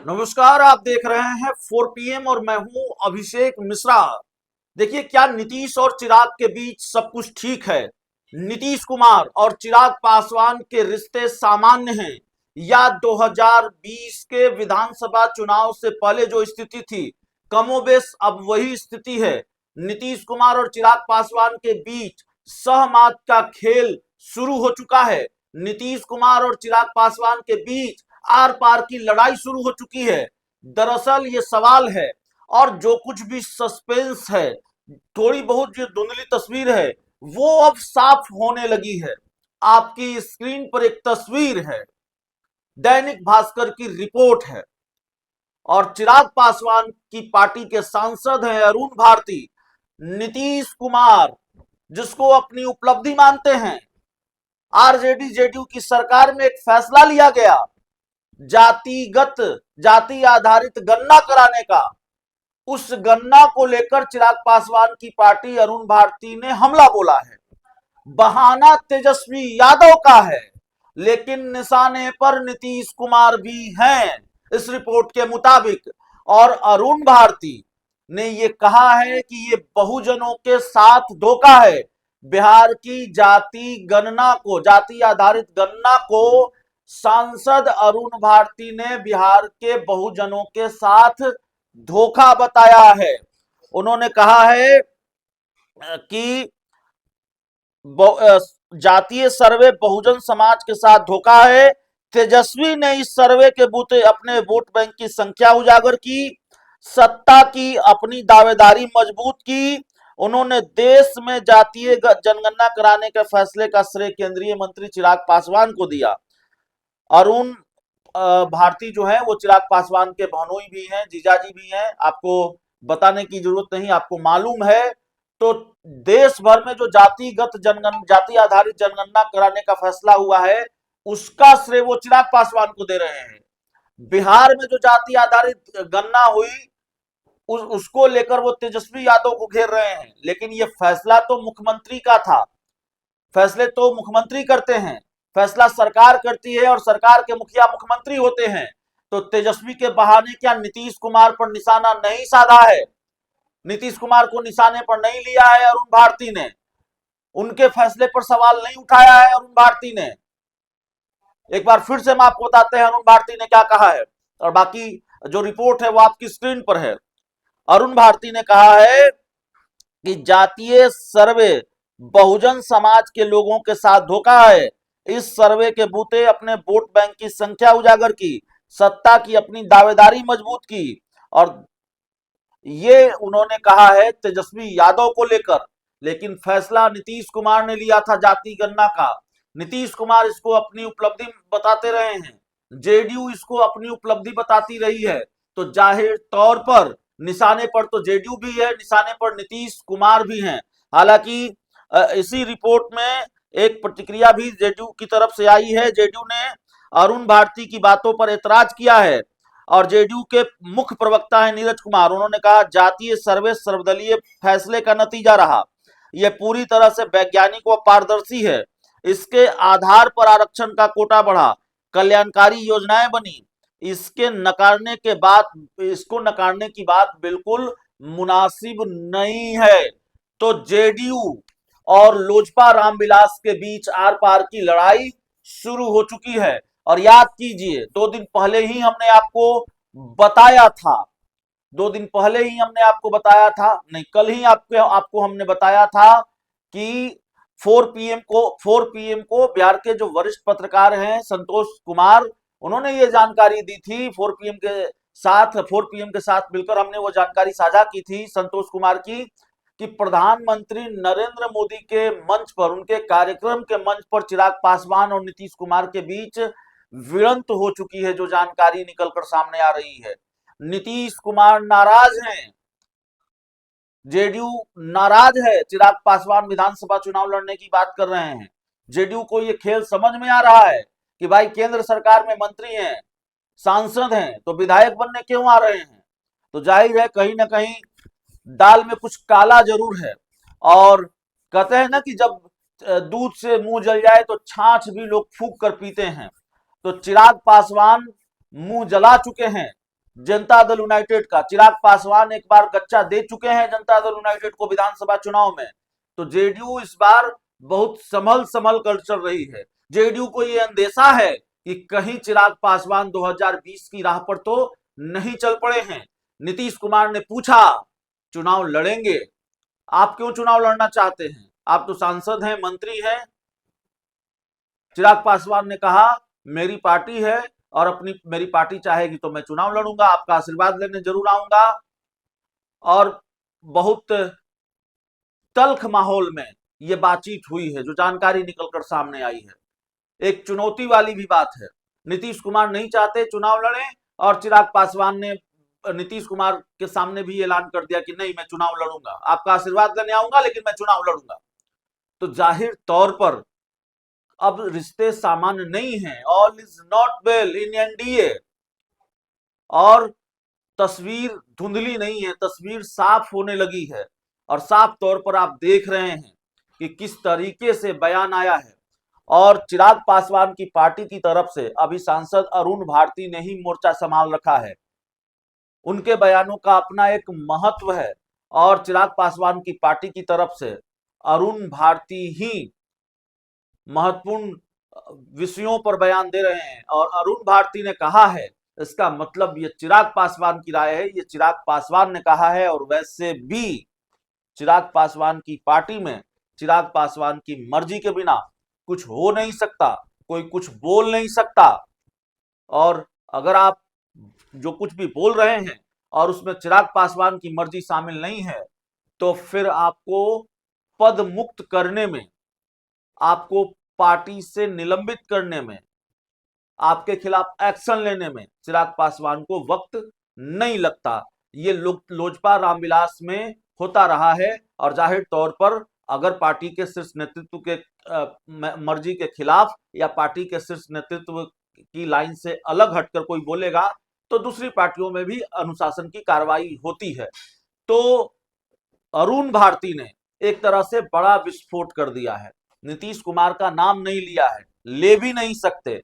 नमस्कार। आप देख रहे हैं 4 पीएम और मैं हूं अभिषेक मिश्रा। देखिए, क्या नीतीश और चिराग के बीच सब कुछ ठीक है? नीतीश कुमार और चिराग पासवान के रिश्ते सामान्य हैं या 2020 के विधानसभा चुनाव से पहले जो स्थिति थी कमोबेश अब वही स्थिति है? नीतीश कुमार और चिराग पासवान के बीच सहमत का खेल शुरू हो चुका है। नीतीश कुमार और चिराग पासवान के बीच आर पार की लड़ाई शुरू हो चुकी है। दरअसल ये सवाल है, और जो कुछ भी सस्पेंस है, थोड़ी बहुत जो धुंधली तस्वीर है, वो अब साफ होने लगी है। आपकी स्क्रीन पर एक तस्वीर है, दैनिक भास्कर की रिपोर्ट है, और चिराग पासवान की पार्टी के सांसद हैं अरुण भारती। नीतीश कुमार, जिसको अपनी उपलब्धि मानते हैं, आरजेडी जेडीयू की सरकार में एक फैसला लिया गया जातिगत जाति आधारित गणना कराने का। उस गणना को लेकर चिराग पासवान की पार्टी अरुण भारती ने हमला बोला है। बहाना तेजस्वी यादव का है, लेकिन निशाने पर नीतीश कुमार भी हैं इस रिपोर्ट के मुताबिक। और अरुण भारती ने ये कहा है कि ये बहुजनों के साथ धोखा है। बिहार की जाति आधारित गणना को सांसद अरुण भारती ने बिहार के बहुजनों के साथ धोखा बताया है। उन्होंने कहा है कि जातीय सर्वे बहुजन समाज के साथ धोखा है। तेजस्वी ने इस सर्वे के बूते अपने वोट बैंक की संख्या उजागर की, सत्ता की अपनी दावेदारी मजबूत की। उन्होंने देश में जातीय जनगणना कराने के फैसले का श्रेय केंद्रीय मंत्री चिराग पासवान को दिया। अरुण भारती जो है वो चिराग पासवान के बहनोई भी हैं, जीजाजी भी हैं। आपको बताने की जरूरत नहीं, आपको मालूम है। तो देश भर में जो जाति आधारित जनगणना कराने का फैसला हुआ है, उसका श्रेय वो चिराग पासवान को दे रहे हैं। बिहार में जो जाति आधारित गणना हुई, उसको लेकर वो तेजस्वी यादव को घेर रहे हैं। लेकिन ये फैसला तो मुख्यमंत्री का था। फैसले तो मुख्यमंत्री करते हैं, फैसला सरकार करती है, और सरकार के मुखिया मुख्यमंत्री होते हैं। तो तेजस्वी के बहाने क्या नीतीश कुमार पर निशाना नहीं साधा है? नीतीश कुमार को निशाने पर नहीं लिया है अरुण भारती ने? उनके फैसले पर सवाल नहीं उठाया है अरुण भारती ने? एक बार फिर से हम आपको बताते हैं अरुण भारती ने क्या कहा है, और बाकी जो रिपोर्ट है वो आपकी स्क्रीन पर है। अरुण भारती ने कहा है कि जातीय सर्वे बहुजन समाज के लोगों के साथ धोखा है। इस सर्वे के बूते अपने वोट बैंक की संख्या उजागर की, सत्ता की अपनी दावेदारी मजबूत की। और ये उन्होंने कहा है तेजस्वी यादव को लेकर। लेकिन फैसला नीतीश कुमार ने लिया था जाति गणना का। नीतीश कुमार इसको अपनी उपलब्धि बताते रहे हैं, जेडीयू इसको अपनी उपलब्धि बताती रही है। तो जाहिर तौर पर निशाने पर तो जेडीयू भी है, निशाने पर नीतीश कुमार भी हैं। हालांकि इसी रिपोर्ट में एक प्रतिक्रिया भी जेडीयू की तरफ से आई है। जेडीयू ने अरुण भारती की बातों पर एतराज किया है, और जेडीयू के मुख्य प्रवक्ता है नीरज कुमार। उन्होंने कहा जातीय सर्वे सर्वदलीय फैसले का नतीजा रहा। यह पूरी तरह से वैज्ञानिक व पारदर्शी है। इसके आधार पर आरक्षण का कोटा बढ़ा, कल्याणकारी योजनाएं बनी। इसको नकारने की बात बिल्कुल मुनासिब नहीं है। तो जेडीयू और लोजपा रामविलास के बीच आर पार की लड़ाई शुरू हो चुकी है। और याद कीजिए, 2 दिन पहले ही हमने आपको बताया था, 2 दिन पहले ही हमने आपको बताया था, नहीं कल ही आपको हमने बताया था कि 4 पीएम को बिहार के जो वरिष्ठ पत्रकार हैं संतोष कुमार, उन्होंने ये जानकारी दी थी। 4 पीएम के साथ मिलकर हमने वो जानकारी साझा की थी संतोष कुमार की, कि प्रधानमंत्री नरेंद्र मोदी के मंच पर, उनके कार्यक्रम के मंच पर चिराग पासवान और नीतीश कुमार के बीच भिड़ंत हो चुकी है। जो जानकारी निकलकर सामने आ रही है, नीतीश कुमार नाराज हैं, जेडीयू नाराज है। चिराग पासवान विधानसभा चुनाव लड़ने की बात कर रहे हैं। जेडीयू को यह खेल समझ में आ रहा है कि भाई केंद्र सरकार में मंत्री हैं, सांसद हैं, तो विधायक बनने क्यों आ रहे हैं? तो जाहिर है कहीं ना कहीं दाल में कुछ काला जरूर है। और कहते हैं ना कि जब दूध से मुंह जल जाए तो छाछ भी लोग फूंक कर पीते हैं। तो चिराग पासवान मुंह जला चुके हैं। जनता दल यूनाइटेड का। चिराग पासवान एक बार गच्चा दे चुके हैं जनता दल यूनाइटेड को विधानसभा चुनाव में, तो जेडीयू इस बार बहुत संभल संभल कर चल रही है। जेडीयू को यह अंदेशा है कि कहीं चिराग पासवान 2020 की राह पर तो नहीं चल पड़े हैं। नीतीश कुमार ने पूछा चुनाव लड़ेंगे, आप क्यों चुनाव लड़ना चाहते हैं, आप तो सांसद हैं, मंत्री हैं। चिराग पासवान ने कहा मेरी पार्टी है और अपनी मेरी पार्टी चाहेगी तो मैं चुनाव लड़ूंगा, आपका आशीर्वाद लेने जरूर आऊंगा। और बहुत तल्ख माहौल में यह बातचीत हुई है, जो जानकारी निकलकर सामने आई है। एक चुनौती वाली भी बात है। नीतीश कुमार नहीं चाहते चुनाव लड़े और चिराग पासवान ने नीतीश कुमार के सामने भी ऐलान कर दिया कि नहीं मैं चुनाव लड़ूंगा, आपका आशीर्वाद लेने आऊंगा लेकिन मैं चुनाव लड़ूंगा। तो जाहिर तौर पर अब रिश्ते सामान्य नहीं है। All is not well in NDA. और तस्वीर धुंधली नहीं है, तस्वीर साफ होने लगी है। और साफ तौर पर आप देख रहे हैं कि किस तरीके से बयान आया है। और चिराग पासवान की पार्टी की तरफ से अभी सांसद अरुण भारती ने ही मोर्चा संभाल रखा है। उनके बयानों का अपना एक महत्व है और चिराग पासवान की पार्टी की तरफ से अरुण भारती ही महत्वपूर्ण विषयों पर बयान दे रहे हैं। और अरुण भारती ने कहा है, इसका मतलब ये चिराग पासवान की राय है, ये चिराग पासवान ने कहा है। और वैसे भी चिराग पासवान की पार्टी में चिराग पासवान की मर्जी के बिना कुछ हो नहीं सकता, कोई कुछ बोल नहीं सकता। और अगर आप जो कुछ भी बोल रहे हैं और उसमें चिराग पासवान की मर्जी शामिल नहीं है, तो फिर आपको पद मुक्त करने में, आपको पार्टी से निलंबित करने में, आपके खिलाफ एक्शन लेने में चिराग पासवान को वक्त नहीं लगता। ये लोजपा रामविलास में होता रहा है। और जाहिर तौर पर अगर पार्टी के शीर्ष नेतृत्व के मर्जी के खिलाफ या पार्टी के शीर्ष नेतृत्व की लाइन से अलग हटकर कोई बोलेगा तो दूसरी पार्टियों में भी अनुशासन की कार्रवाई होती है। तो अरुण भारती ने एक तरह से बड़ा विस्फोट कर दिया है। नीतीश कुमार का नाम नहीं लिया है, ले भी नहीं सकते,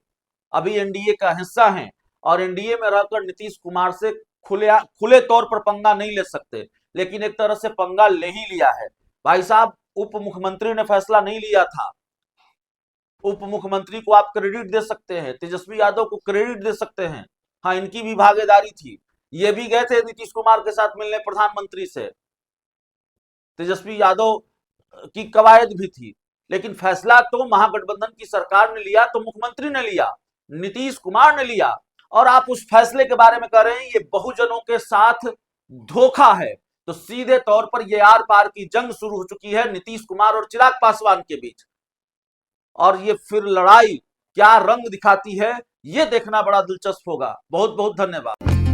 अभी एनडीए का हिस्सा हैं और एनडीए में रहकर नीतीश कुमार से खुले तौर पर पंगा नहीं ले सकते, लेकिन एक तरह से पंगा ले ही लिया है। भाई साहब, उप मुख्यमंत्री ने फैसला नहीं लिया था। उप मुख्यमंत्री को आप क्रेडिट दे सकते हैं, तेजस्वी यादव को क्रेडिट दे सकते हैं, हाँ इनकी भी भागीदारी थी। ये भी गए थे नीतीश कुमार के साथ मिलने प्रधानमंत्री से, तेजस्वी यादव की कवायद भी थी। लेकिन फैसला तो महागठबंधन की सरकार ने लिया, तो मुख्यमंत्री ने लिया, नीतीश कुमार ने लिया। और आप उस फैसले के बारे में कह रहे हैं ये बहुजनों के साथ धोखा है। तो सीधे तौर पर ये आर पार की जंग शुरू हो चुकी है नीतीश कुमार और चिराग पासवान के बीच। और ये फिर लड़ाई क्या रंग दिखाती है, ये देखना बड़ा दिलचस्प होगा। बहुत बहुत धन्यवाद।